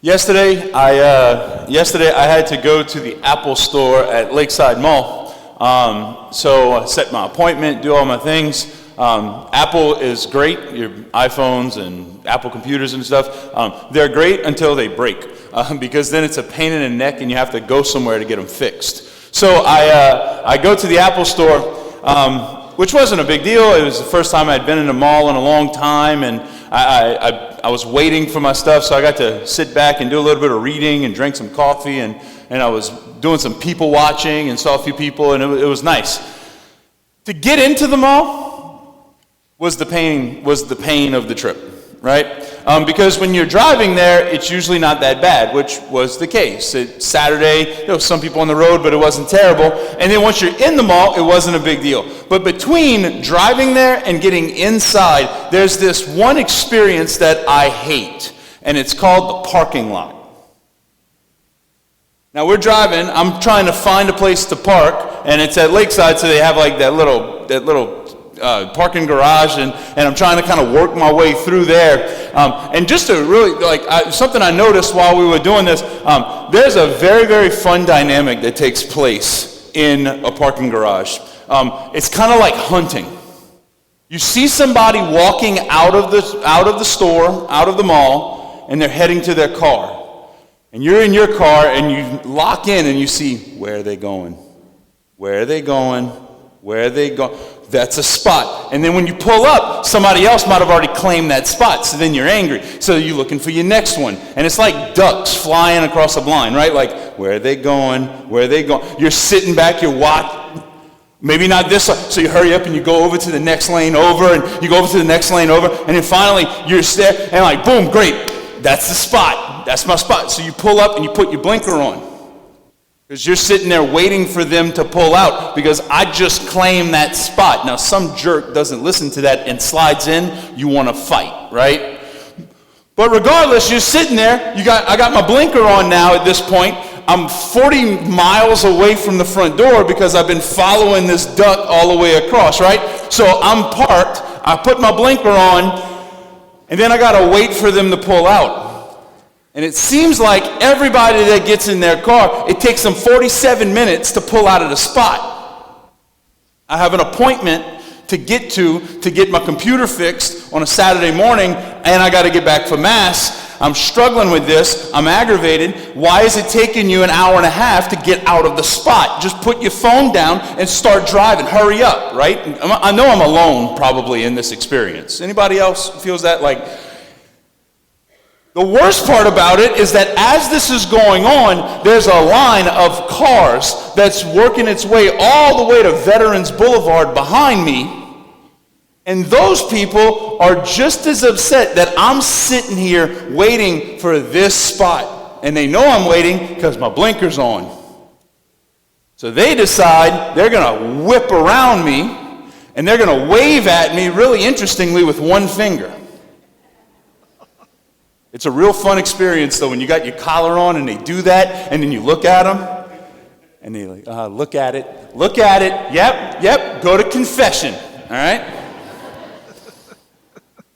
Yesterday I had to go to the Apple store at Lakeside Mall. So I set my appointment, do all my things. Apple is great, your iPhones and Apple computers and stuff. They're great until they break, because then it's a pain in the neck and you have to go somewhere to get them fixed. So I go to the Apple store, which wasn't a big deal. It was the first time I'd been in a mall in a long time, and I was waiting for my stuff, so I got to sit back and do a little bit of reading and drink some coffee, and I was doing some people watching and saw a few people, and it was nice. To get into the mall was the pain of the trip, right? Because when you're driving there, it's usually not that bad, which was the case. It's Saturday, there was some people on the road, but it wasn't terrible. And then once you're in the mall, it wasn't a big deal. But between driving there and getting inside, there's this one experience that I hate, and it's called the parking lot. Now we're driving, I'm trying to find a place to park, and it's at Lakeside, so they have like that little parking garage, and I'm trying to kind of work my way through there. And just to really, something I noticed while we were doing this, there's a very, very fun dynamic that takes place in a parking garage. It's kind of like hunting. You see somebody walking out of the store, out of the mall, and they're heading to their car. And you're in your car, and you lock in, and you see, where are they going? Where are they going? Where are they going? That's a spot. And then when you pull up, somebody else might have already claimed that spot, so then you're angry. So you're looking for your next one. And it's like ducks flying across a blind, right? Like, where are they going? Where are they going? You're sitting back, you're watching. Maybe not this side. So you hurry up and you go over to the next lane over, and you go over to the next lane over, and then finally you're there, and like, boom, great. That's the spot. That's my spot. So you pull up and you put your blinker on. Because you're sitting there waiting for them to pull out, because I just claimed that spot. Now, some jerk doesn't listen to that and slides in, you want to fight, right? But regardless, you're sitting there, I got my blinker on now at this point. I'm 40 miles away from the front door because I've been following this duck all the way across, right? So I'm parked, I put my blinker on, and then I got to wait for them to pull out. And it seems like everybody that gets in their car, it takes them 47 minutes to pull out of the spot. I have an appointment to get my computer fixed on a Saturday morning, and I got to get back for Mass. I'm struggling with this. I'm aggravated. Why is it taking you an hour and a half to get out of the spot? Just put your phone down and start driving. Hurry up, right? I know I'm alone probably in this experience. Anybody else feels that? The worst part about it is that as this is going on, there's a line of cars that's working its way all the way to Veterans Boulevard behind me. And those people are just as upset that I'm sitting here waiting for this spot. And they know I'm waiting because my blinker's on. So they decide they're going to whip around me, and they're going to wave at me really interestingly with one finger. It's a real fun experience, though, when you got your collar on and they do that, and then you look at them, and they look at it, yep, go to confession, all right?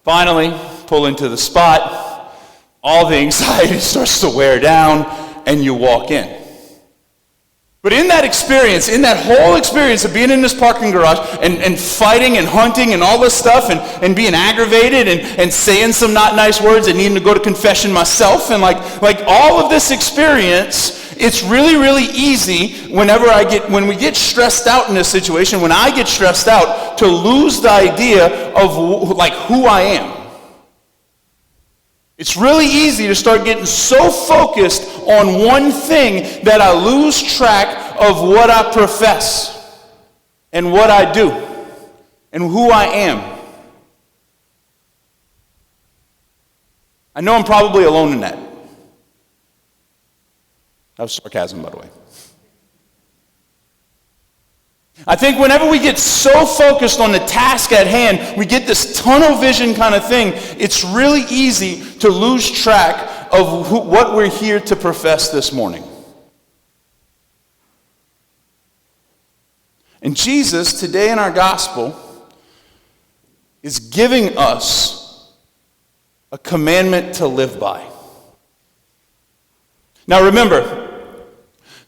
Finally, pull into the spot, all the anxiety starts to wear down, and you walk in. But in that experience, in that whole experience of being in this parking garage and fighting and hunting and all this stuff and being aggravated and saying some not nice words and needing to go to confession myself and like all of this experience, it's really, really easy when we get stressed out in this situation, when I get stressed out, to lose the idea of who I am. It's really easy to start getting so focused on one thing that I lose track of what I profess and what I do and who I am. I know I'm probably alone in that. That was sarcasm, by the way. I think whenever we get so focused on the task at hand, we get this tunnel vision kind of thing, it's really easy to lose track of what we're here to profess this morning. And Jesus, today in our gospel, is giving us a commandment to live by. Now remember,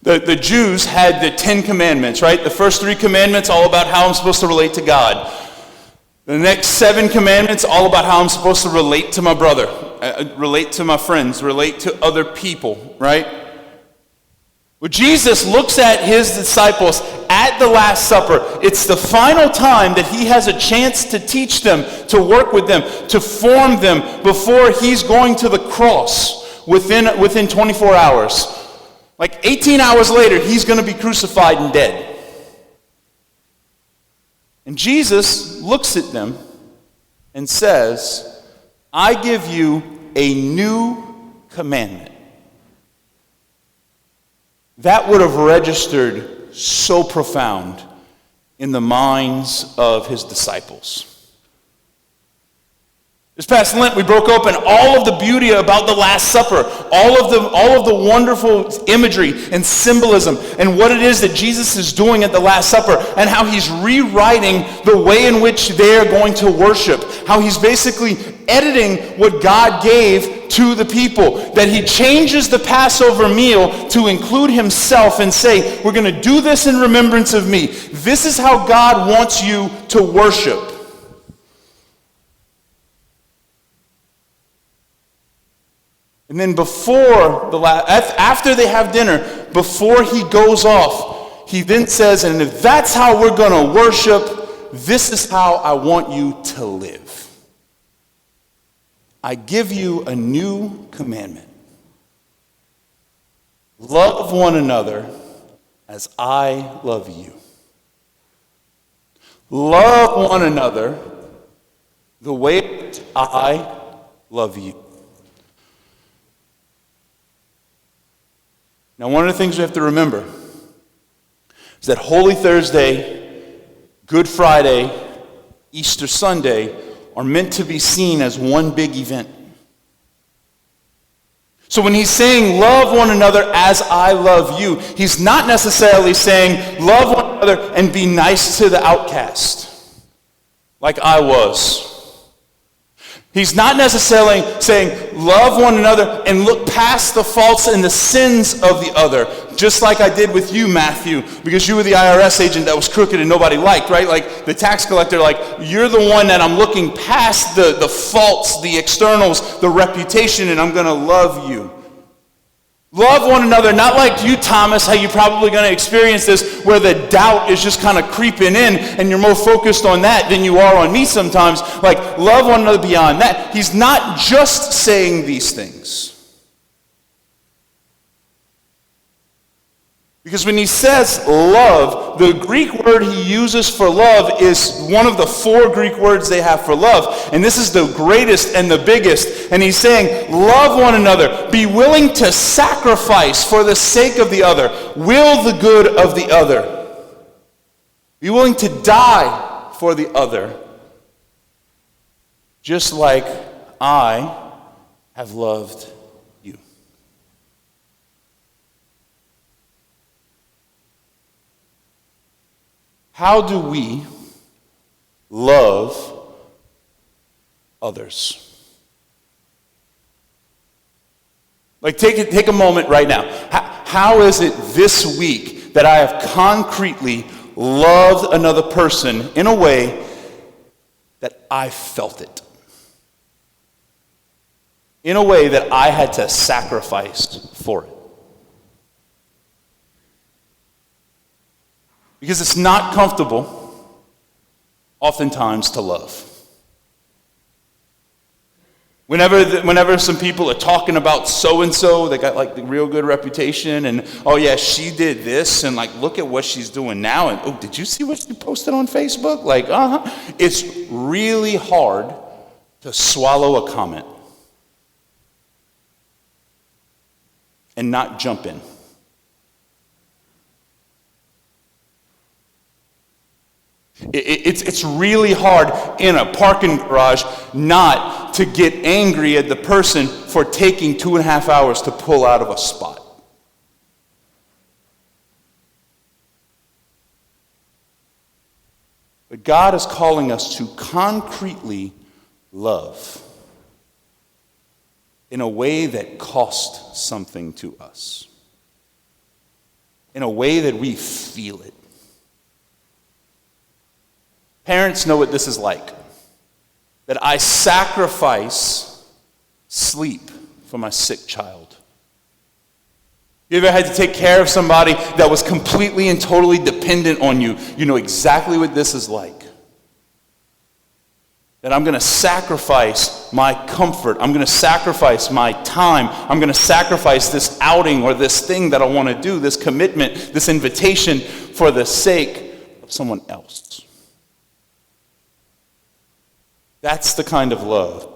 the Jews had the 10 commandments, right? The first 3 commandments, all about how I'm supposed to relate to God. The next 7 commandments, all about how I'm supposed to relate to my brother, relate to my friends, relate to other people, right? Well, Jesus looks at his disciples at the Last Supper. It's the final time that he has a chance to teach them, to work with them, to form them before he's going to the cross within 24 hours. Like 18 hours later, he's going to be crucified and dead. And Jesus looks at them and says, I give you a new commandment. That would have registered so profound in the minds of his disciples. This past Lent, we broke open all of the beauty about the Last Supper, all of the wonderful imagery and symbolism, and what it is that Jesus is doing at the Last Supper, and how he's rewriting the way in which they're going to worship, how he's basically editing what God gave to the people, that he changes the Passover meal to include himself and say, we're going to do this in remembrance of me. This is how God wants you to worship. And then after they have dinner, before he goes off, he then says, and if that's how we're going to worship, this is how I want you to live. I give you a new commandment. Love one another as I love you. Love one another the way that I love you. Now, one of the things we have to remember is that Holy Thursday, Good Friday, Easter Sunday are meant to be seen as one big event. So when he's saying, love one another as I love you, he's not necessarily saying, love one another and be nice to the outcast, like I was. He's not necessarily saying, love one another and look past the faults and the sins of the other, just like I did with you, Matthew, because you were the IRS agent that was crooked and nobody liked, right? Like the tax collector, like, you're the one that I'm looking past the faults, the externals, the reputation, and I'm going to love you. Love one another, not like you, Thomas, how you're probably going to experience this, where the doubt is just kind of creeping in, and you're more focused on that than you are on me sometimes. Like, love one another beyond that. He's not just saying these things. Because when he says love, the Greek word he uses for love is one of the 4 Greek words they have for love. And this is the greatest and the biggest. And he's saying, love one another. Be willing to sacrifice for the sake of the other. Will the good of the other. Be willing to die for the other. Just like I have loved you. How do we love others? Like, take a moment right now. How is it this week that I have concretely loved another person in a way that I felt it? In a way that I had to sacrifice for it? Because it's not comfortable, oftentimes, to love. Whenever some people are talking about so-and-so, they got like the real good reputation, and oh yeah, she did this, and like, look at what she's doing now, and oh, did you see what she posted on Facebook? Like, It's really hard to swallow a comment and not jump in. It's really hard in a parking garage not to get angry at the person for taking 2.5 hours to pull out of a spot. But God is calling us to concretely love. in a way that cost something to us, in a way that we feel it. Parents know what this is like, that I sacrifice sleep for my sick child. You ever had to take care of somebody that was completely and totally dependent on you? You know exactly what this is like. That I'm going to sacrifice my comfort. I'm going to sacrifice my time. I'm going to sacrifice this outing or this thing that I want to do, this commitment, this invitation for the sake of someone else. That's the kind of love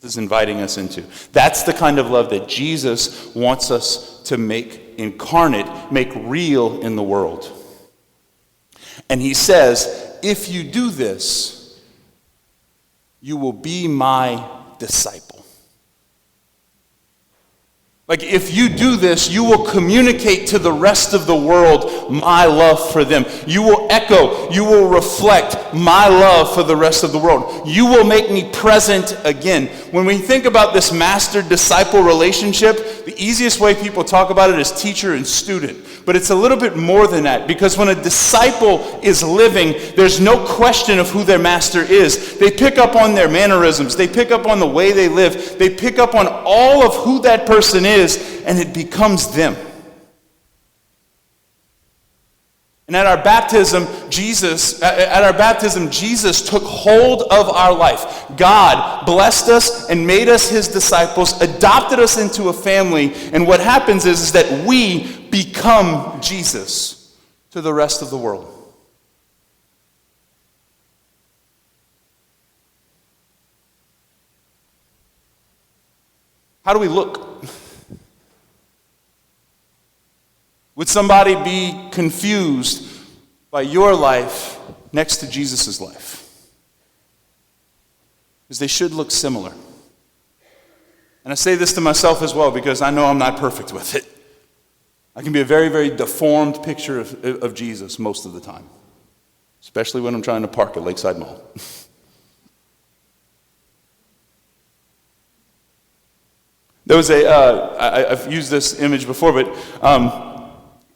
Jesus is inviting us into. That's the kind of love that Jesus wants us to make incarnate, make real in the world. And he says, if you do this, you will be my disciple. Like, if you do this, you will communicate to the rest of the world my love for them. You will echo, you will reflect my love for the rest of the world. You will make me present again. When we think about this master-disciple relationship, the easiest way people talk about it is teacher and student. But it's a little bit more than that, because when a disciple is living, there's no question of who their master is. They pick up on their mannerisms. They pick up on the way they live. They pick up on all of who that person is, and it becomes them. And at our baptism, Jesus took hold of our life. God blessed us and made us his disciples, adopted us into a family, and what happens is that we become Jesus to the rest of the world. How do we look? Would somebody be confused by your life next to Jesus' life? Because they should look similar. And I say this to myself as well, because I know I'm not perfect with it. I can be a very, very deformed picture of Jesus most of the time, especially when I'm trying to park at Lakeside Mall. There was I've used this image before, but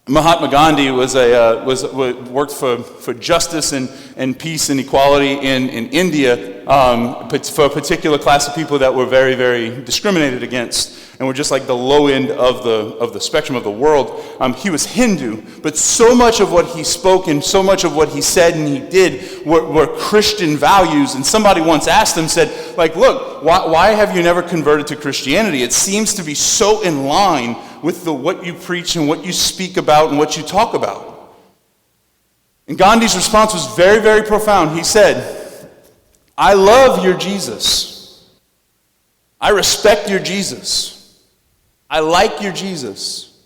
Mahatma Gandhi worked for justice and peace and equality in India, for a particular class of people that were very, very discriminated against, and were just like the low end of the spectrum of the world. He was Hindu, but so much of what he spoke and so much of what he said and he did were Christian values. And somebody once asked him, said, like, look, why have you never converted to Christianity? It seems to be so in line with what you preach and what you speak about and what you talk about. And Gandhi's response was very, very profound. He said, I love your Jesus. I respect your Jesus. I like your Jesus.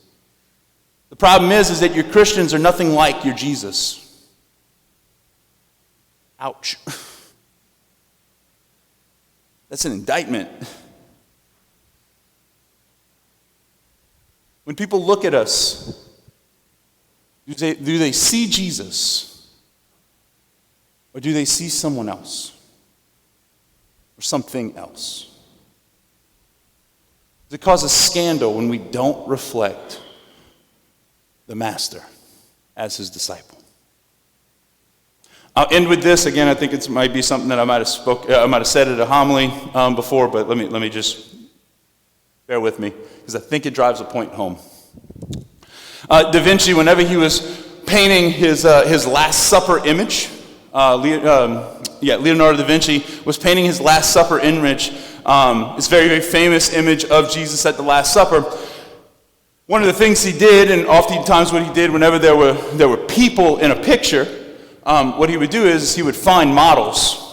The problem is that your Christians are nothing like your Jesus. Ouch. That's an indictment. When people look at us, do they see Jesus? Or do they see someone else? Or something else? Does it cause a scandal when we don't reflect the Master as his disciple? I'll end with this. Again, I think it might be something that I might have said at a homily before, but let me just bear with me, because I think it drives a point home. Da Vinci, whenever he was painting his Last Supper image, Leonardo da Vinci was painting his Last Supper image. This very, very famous image of Jesus at the Last Supper. One of the things he did, and oftentimes what he did whenever there were people in a picture, what he would do is he would find models.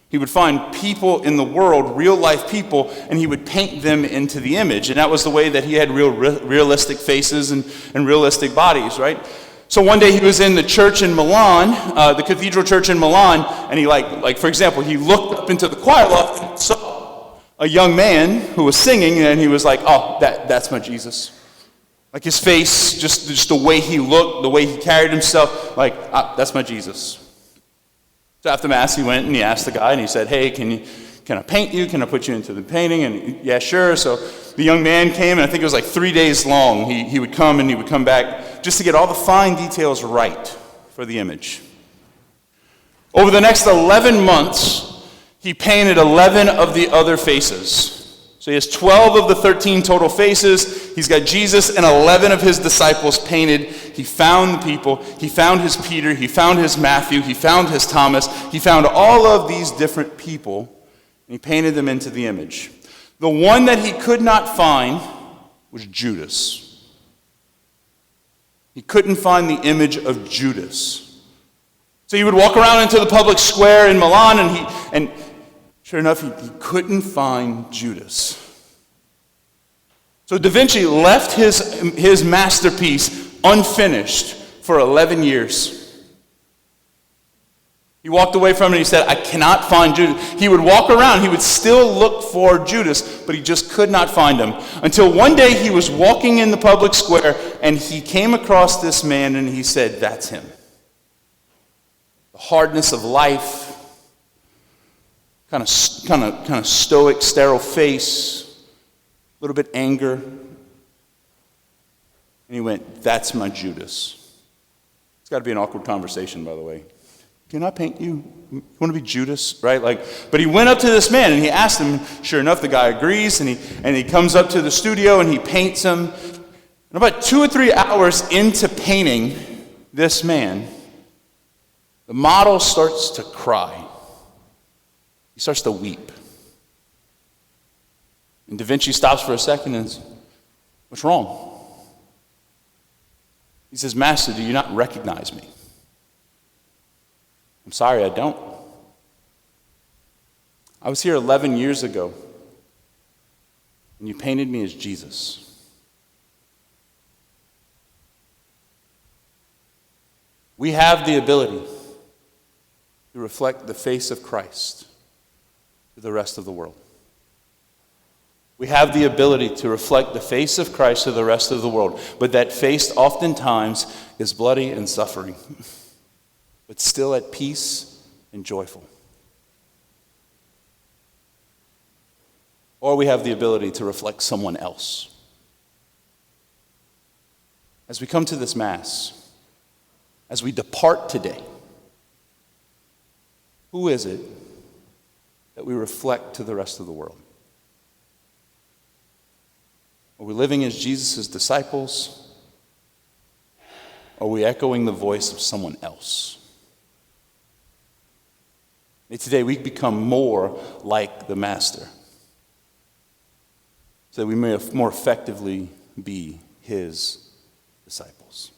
He would find people in the world, real life people, and he would paint them into the image. And that was the way that he had realistic faces and realistic bodies, right? So one day he was in the church in Milan, the cathedral church in Milan, and he for example, he looked up into the choir loft and saw a young man who was singing, and he was like, oh, that's my Jesus. Like his face, just the way he looked, the way he carried himself, that's my Jesus. So after Mass, he went and he asked the guy, and he said, hey, can can I paint you? Can I put you into the painting? And yeah, sure. So the young man came, and I think it was like 3 days long. He would come and he would come back just to get all the fine details right for the image. Over the next 11 months, he painted 11 of the other faces. So he has 12 of the 13 total faces. He's got Jesus and 11 of his disciples painted. He found the people. He found his Peter. He found his Matthew. He found his Thomas. He found all of these different people, and he painted them into the image. The one that he could not find was Judas. He couldn't find the image of Judas. So he would walk around into the public square in Milan, and sure enough, he couldn't find Judas. So Da Vinci left his masterpiece unfinished for 11 years. He walked away from it and he said, I cannot find Judas. He would walk around, he would still look for Judas, but he just could not find him. Until one day he was walking in the public square and he came across this man and he said, that's him. The hardness of life, kind of stoic, sterile face, a little bit anger. And he went, that's my Judas. It's got to be an awkward conversation, by the way. Can I paint you? You want to be Judas, right? But he went up to this man and he asked him. Sure enough, the guy agrees, and he comes up to the studio and he paints him. And about 2 or 3 hours into painting this man, the model starts to cry. He starts to weep. And Da Vinci stops for a second and says, what's wrong? He says, Master, do you not recognize me? I'm sorry, I don't. I was here 11 years ago, and you painted me as Jesus. We have the ability to reflect the face of Christ to the rest of the world. We have the ability to reflect the face of Christ to the rest of the world, but that face oftentimes is bloody and suffering, but still at peace and joyful. Or we have the ability to reflect someone else. As we come to this Mass, as we depart today, who is it that we reflect to the rest of the world? Are we living as Jesus' disciples? Are we echoing the voice of someone else? May today we become more like the Master, so that we may more effectively be his disciples.